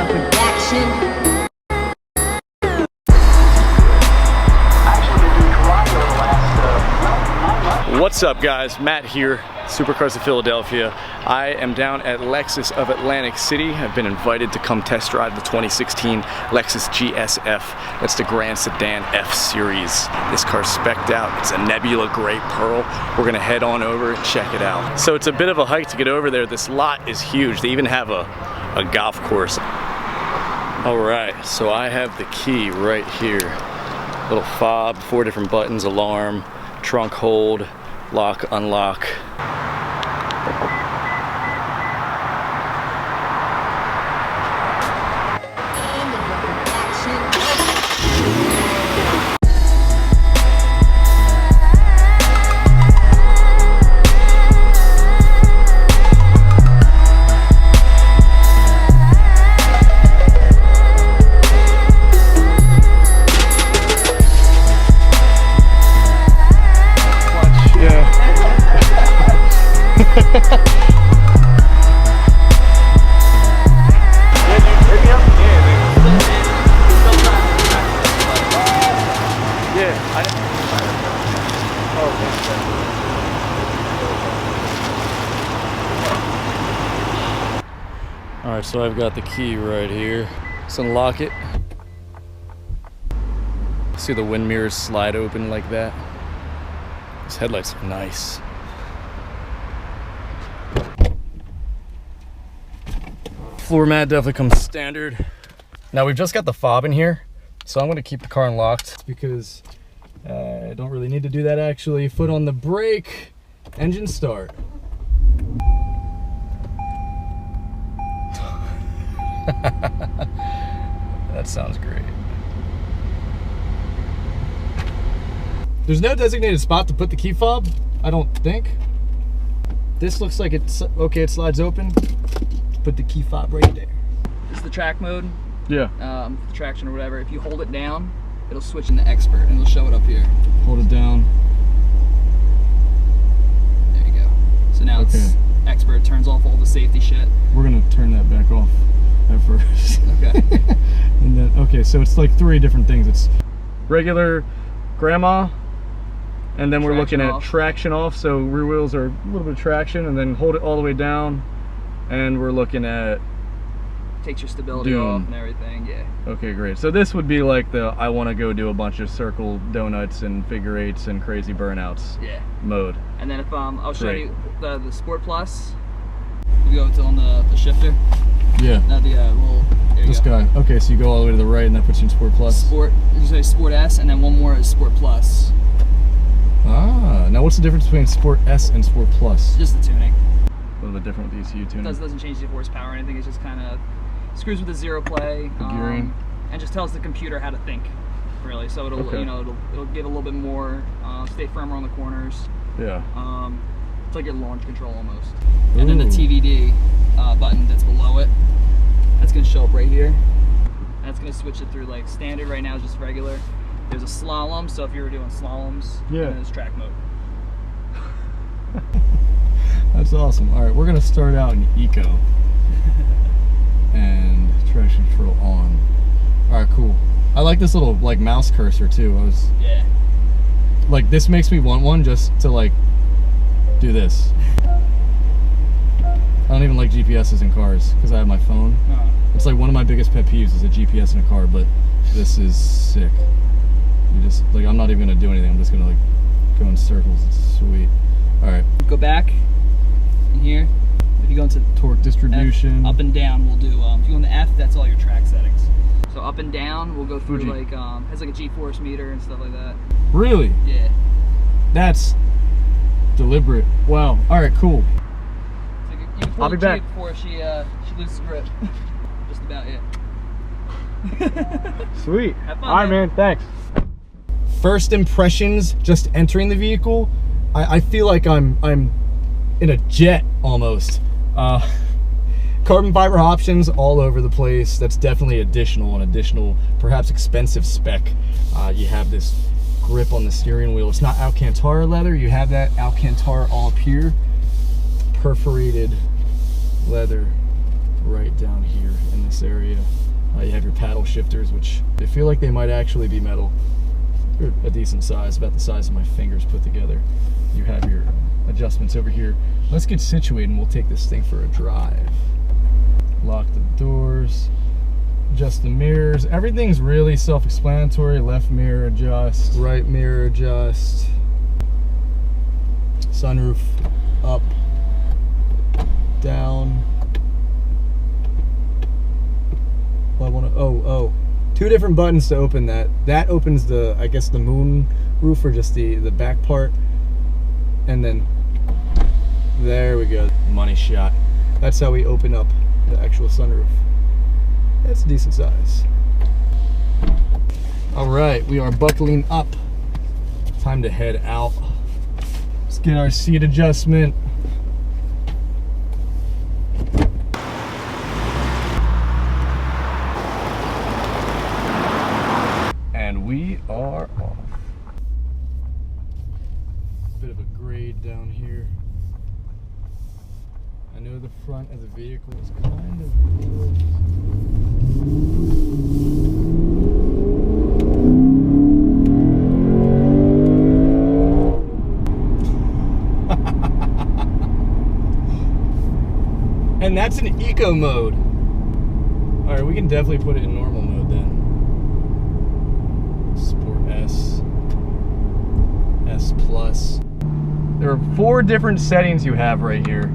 production. What's up, guys? Matt here, Supercars of Philadelphia. I am down at Lexus of Atlantic City. I've been invited to come test drive the 2016 Lexus GS F. That's the Grand Sedan F Series. This car's spec'd out. It's a Nebula Gray Pearl. We're gonna head on over and check it out. So it's a bit of a hike to get over there. This lot is huge. They even have a golf course. All right, so I have the key right here. Little fob, 4 different buttons, alarm, trunk hold, lock, unlock. Alright, so I've got the key right here. Let's unlock it. See the wind mirrors slide open like that. These headlights look nice. Floor mat definitely comes standard. Now we've just got the fob in here, so I'm going to keep the car unlocked because I don't really need to do that actually. Foot on the brake, engine start. That sounds great. There's no designated spot to put the key fob, I don't think. This looks like it's okay, it slides open. Put the key fob right there. This is the track mode. Yeah. The traction or whatever. If you hold it down, it'll switch into expert and it'll show it up here. Hold it down. There you go. So now it's expert, turns off all the safety shit. We're gonna turn that back off at first. Okay. And then, okay, so it's like 3 different things. It's regular grandma, and then we're looking at traction off, so rear wheels are a little bit of traction, and then hold it all the way down, and we're looking at takes your stability off and everything. Yeah. Okay, great. So this would be like the I want to go do a bunch of circle donuts and figure eights and crazy burnouts mode. And then if I'll show you the Sport Plus. You go to on the shifter. Yeah. Now the little this guy. Okay, so you go all the way to the right, and that puts you in Sport Plus. Sport. You say Sport S, and then one more is Sport Plus. Ah. Now what's the difference between Sport S and Sport Plus? Just the tuning. A little bit different with the ECU tuning. It doesn't change the horsepower or anything. It's just kind of screws with the zero play, gearing, and just tells the computer how to think, really. So it'll it'll give a little bit more, stay firmer on the corners. Yeah. It's like your launch control almost. Ooh. And then the TVD button that's below it, that's gonna show up right here. And that's gonna switch it through like standard. Right now is just regular. There's a slalom, so if you were doing slaloms, and then there's track mode. That's awesome. All right, we're gonna start out in eco. And traction control on. All right, cool. I like this little like mouse cursor too. Like this makes me want one just to like do this. I don't even like GPSs in cars because I have my phone. It's like one of my biggest pet peeves is a GPS in a car, but this is sick. You just like I'm not even gonna do anything. I'm just gonna like go in circles. It's sweet. All right. Go back in here. If you go into torque distribution, F, up and down, we'll do. If you go on the F, that's all your track settings. So up and down, we'll go through like has like a G-force meter and stuff like that. Really? Yeah. That's deliberate. Wow. All right, cool. So you can pull I'll be back before she loses grip. Just about it. Sweet. Have fun, all right, man. Thanks. First impressions, just entering the vehicle. I feel like I'm in a jet almost. Carbon fiber options all over the place. That's definitely an additional, perhaps expensive spec. You have this grip on the steering wheel. It's not Alcantara leather. You have that Alcantara all up here. Perforated leather right down here in this area. You have your paddle shifters, which I feel like they might actually be metal. They're a decent size, about the size of my fingers put together. You have your adjustments over here. Let's get situated and we'll take this thing for a drive. Lock the doors, adjust the mirrors. Everything's really self-explanatory. Left mirror adjust, right mirror adjust. Sunroof up, down. Two different buttons to open that. That opens the, I guess, the moon roof, or just the back part. And then, there we go. Money shot. That's how we open up the actual sunroof. That's a decent size. All right, we are buckling up. Time to head out. Let's get our seat adjustment. And we are off. Bit of a grade down here. I know the front of the vehicle is kind of close. And that's an eco mode. All right, we can definitely put it in normal mode then. Sport S, S Plus. There are 4 different settings you have right here.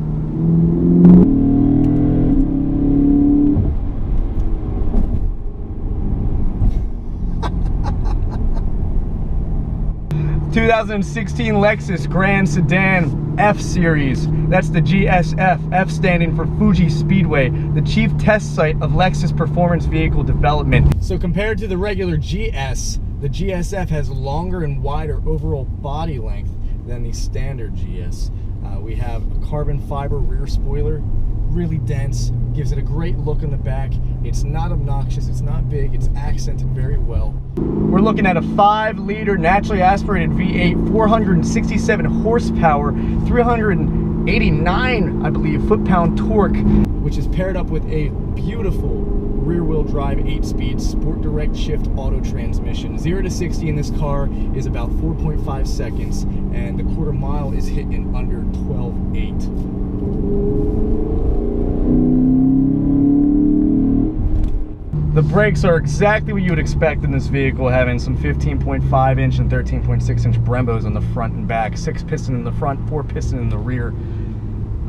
2016 Lexus Grand Sedan F Series. That's the GS F, F standing for Fuji Speedway, the chief test site of Lexus performance vehicle development. So compared to the regular GS, the GS F has longer and wider overall body length than the standard GS. We have a carbon fiber rear spoiler, really dense, gives it a great look in the back. It's not obnoxious, it's not big, it's accented very well. We're looking at a 5-liter naturally aspirated V8, 467 horsepower, 389, I believe, foot-pound torque, which is paired up with a beautiful rear-wheel drive 8-speed sport direct shift auto transmission. 0 to 60 in this car is about 4.5 seconds, and the quarter mile is hit in under 12.8. The brakes are exactly what you would expect in this vehicle, having some 15.5 inch and 13.6 inch Brembos on the front and back, 6 piston in the front, 4 piston in the rear.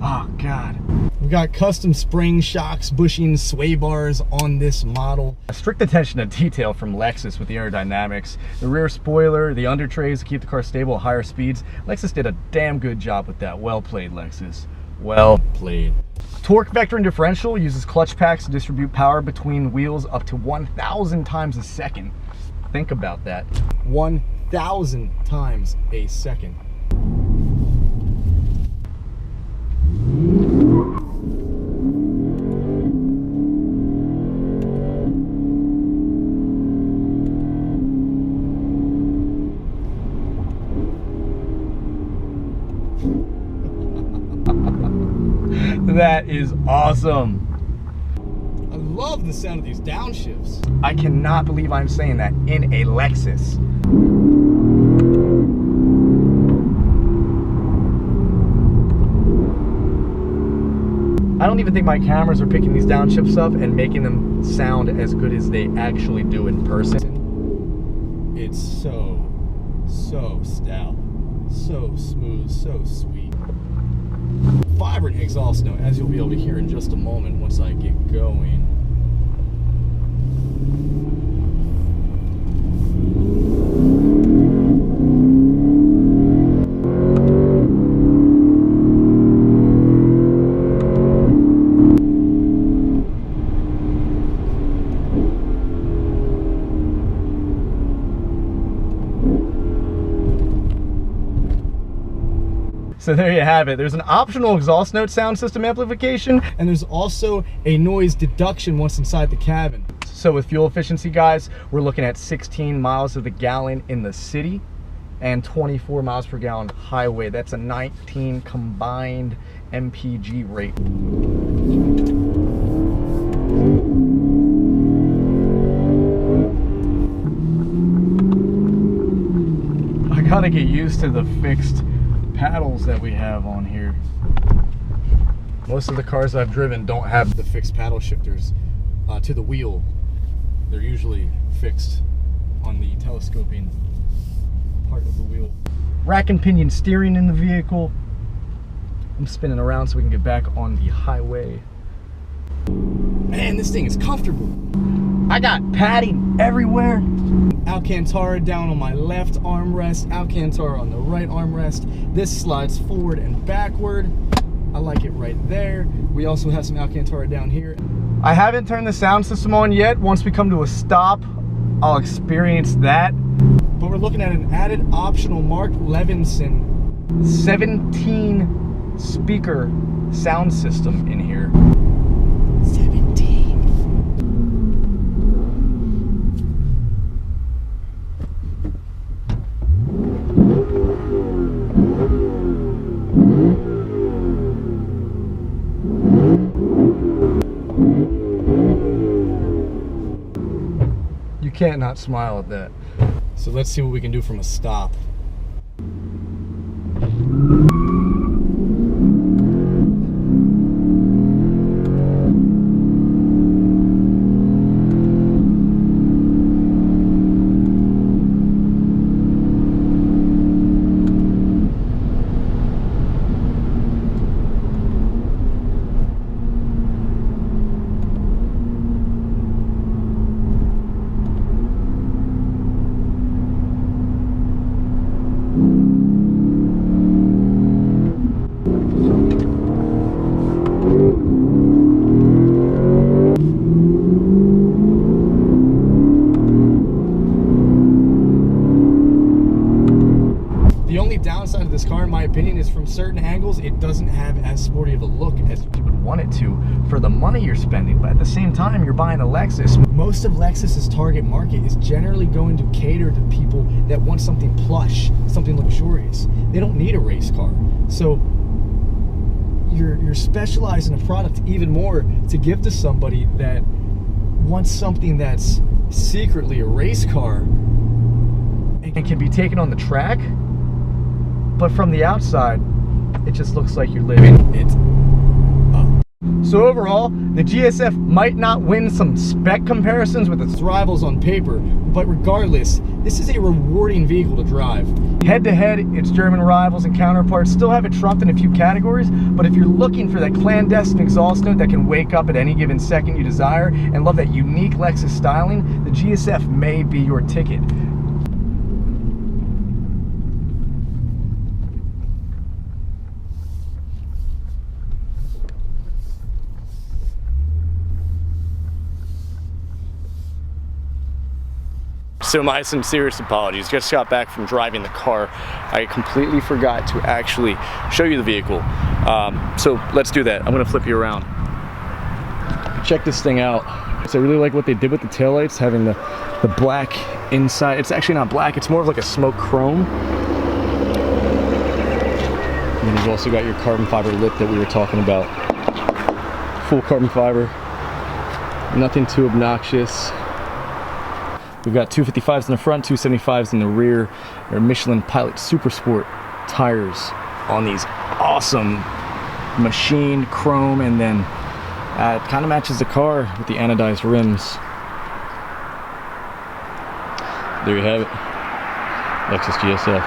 Oh God. We've got custom spring shocks, bushings, sway bars on this model. A strict attention to detail from Lexus with the aerodynamics. The rear spoiler, the under trays to keep the car stable at higher speeds. Lexus did a damn good job with that. Well played, Lexus. Well played. Torque vectoring differential uses clutch packs to distribute power between wheels up to 1,000 times a second. Think about that. 1,000 times a second. That is awesome. I love the sound of these downshifts. I cannot believe I'm saying that in a Lexus. I don't even think my cameras are picking these downshifts up and making them sound as good as they actually do in person. It's so stout, so smooth, so sweet. Vibrant exhaust note, as you'll be able to hear in just a moment once I get going. So there you have it. There's an optional exhaust note sound system amplification, and there's also a noise deduction once inside the cabin. So with fuel efficiency, guys, we're looking at 16 miles to the gallon in the city and 24 miles per gallon highway. That's a 19 combined MPG rate. gotta get used to the fixed paddles that we have on here. Most of the cars I've driven don't have the fixed paddle shifters to the wheel. They're usually fixed on the telescoping part of the wheel. Rack and pinion steering in the vehicle. I'm spinning around so we can get back on the highway. Man, this thing is comfortable. I got padding everywhere. Alcantara down on my left armrest, Alcantara on the right armrest. This slides forward and backward. I like it right there. We also have some Alcantara down here. I haven't turned the sound system on yet. Once we come to a stop, I'll experience that. But we're looking at an added optional Mark Levinson 17 speaker sound system in here. 17. You can't not smile at that. So let's see what we can do from a stop. Downside of this car, in my opinion, is from certain angles it doesn't have as sporty of a look as you would want it to for the money you're spending. But at the same time, you're buying a Lexus. Most of Lexus's target market is generally going to cater to people that want something plush, something luxurious. They don't need a race car. So you're specializing a product even more to give to somebody that wants something that's secretly a race car and can be taken on the track. But from the outside, it just looks like you're living it up. So overall, the GSF might not win some spec comparisons with its rivals on paper, but regardless, this is a rewarding vehicle to drive. Head to head, its German rivals and counterparts still have it trumped in a few categories, but if you're looking for that clandestine exhaust note that can wake up at any given second you desire and love that unique Lexus styling, the GSF may be your ticket. So my sincerest apologies. Just got back from driving the car. I completely forgot to actually show you the vehicle. So let's do that. I'm gonna flip you around. Check this thing out. So I really like what they did with the taillights, having the black inside. It's actually not black, it's more of like a smoke chrome. And then you've also got your carbon fiber lip that we were talking about. Full carbon fiber, nothing too obnoxious. We've got 255s in the front, 275s in the rear. They're Michelin Pilot Super Sport tires on these awesome machined chrome, and then it kind of matches the car with the anodized rims. There you have it, Lexus GS F.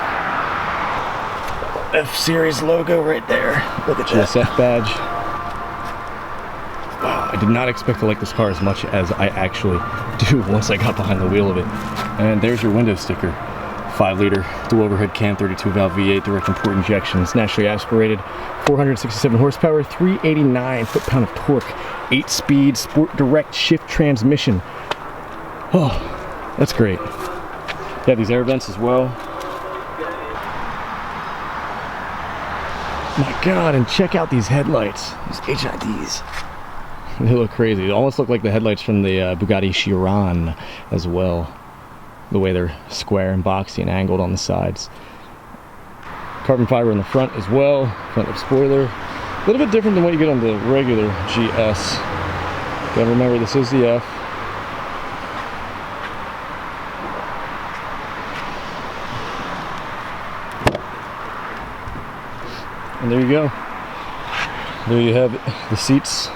F-Series logo right there. Look at that. GSF badge. Wow, I did not expect to like this car as much as I actually do once I got behind the wheel of it. And there's your window sticker. 5-liter dual overhead cam, 32 valve V8, direct import injections, naturally aspirated, 467 horsepower, 389 foot-pound of torque, 8-speed sport direct shift transmission. Oh, that's great. You have these air vents as well. My God, and check out these headlights, these HIDs. They look crazy. They almost look like the headlights from the Bugatti Chiron as well. The way they're square and boxy and angled on the sides. Carbon fiber in the front as well. Front lip spoiler. A little bit different than what you get on the regular GS. Gotta remember, this is the F. And there you go. There you have it, the seats.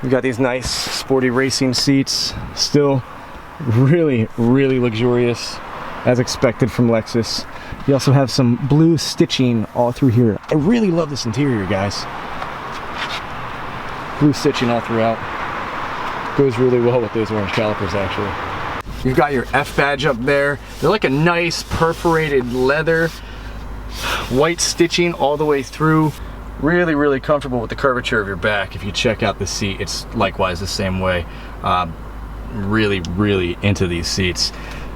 We got these nice sporty racing seats. Still really, really luxurious, as expected from Lexus. You also have some blue stitching all through here. I really love this interior, guys. Blue stitching all throughout. Goes really well with those orange calipers, actually. You've got your F badge up there. They're like a nice perforated leather, white stitching all the way through. Really, really comfortable with the curvature of your back. If you check out the seat, it's likewise the same way. Really, really into these seats.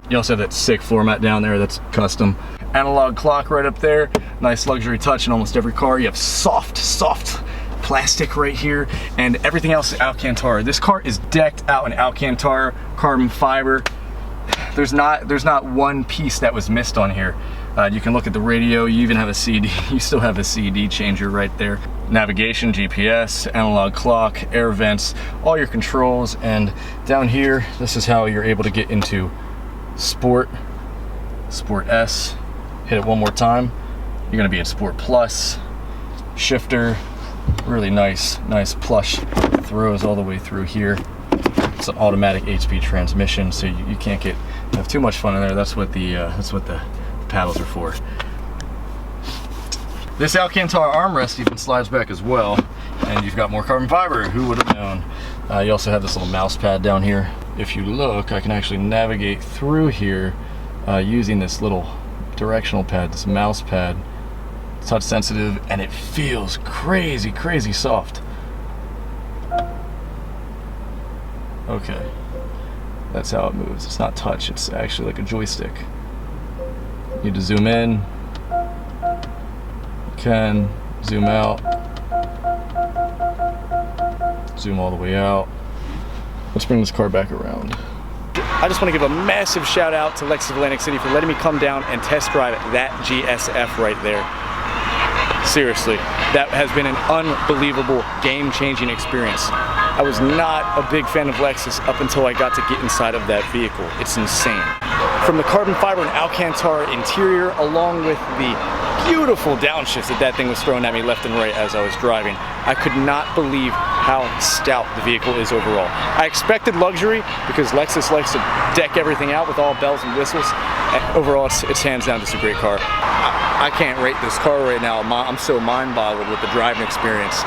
You also have that sick floor mat down there that's custom. Analog clock right up there. Nice luxury touch in almost every car. You have soft plastic right here, and everything else is Alcantara. This car is decked out in Alcantara, carbon fiber. There's not one piece that was missed on here. You can look at the radio. You even have a CD. You still have a CD changer right there. Navigation, GPS, analog clock, air vents, all your controls. And down here, this is how you're able to get into Sport, Sport S. Hit it one more time. You're gonna be in Sport Plus, shifter, really nice plush throws all the way through here. It's an automatic 8-speed transmission, so you can't have too much fun in there. That's what the paddles are for. This Alcantara armrest even slides back as well, and you've got more carbon fiber. Who would have known? You also have this little mouse pad down here. If you look, I can actually navigate through here using this little directional pad, this mouse pad. It's touch sensitive, and it feels crazy soft. Okay, that's how it moves. It's not touch, it's actually like a joystick. You need to zoom in, you can zoom out, zoom all the way out. Let's bring this car back around. I just want to give a massive shout out to Lexus of Atlantic City for letting me come down and test drive that GS F right there. Seriously, that has been an unbelievable, game-changing experience. I was not a big fan of Lexus up until I got to get inside of that vehicle. It's insane. From the carbon fiber and Alcantara interior, along with the beautiful downshifts that thing was throwing at me left and right as I was driving, I could not believe how stout the vehicle is overall. I expected luxury because Lexus likes to deck everything out with all bells and whistles. And overall, it's hands down just a great car. I can't rate this car right now. I'm so mind-boggled with the driving experience.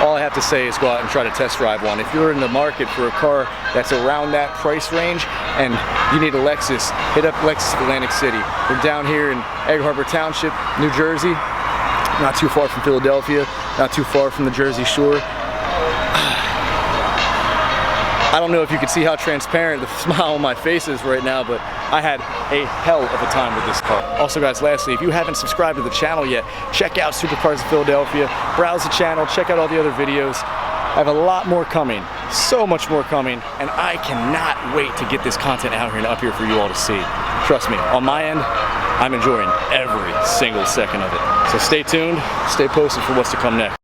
All I have to say is go out and try to test drive one. If you're in the market for a car that's around that price range and you need a Lexus, hit up Lexus of Atlantic City. We're down here in Egg Harbor Township, New Jersey, not too far from Philadelphia, not too far from the Jersey Shore. I don't know if you can see how transparent the smile on my face is right now, but I had a hell of a time with this car. Also guys, lastly, if you haven't subscribed to the channel yet, check out Supercars of Philadelphia, browse the channel, check out all the other videos. I have a lot more coming, so much more coming, and I cannot wait to get this content out here and up here for you all to see. Trust me, on my end, I'm enjoying every single second of it. So stay tuned, stay posted for what's to come next.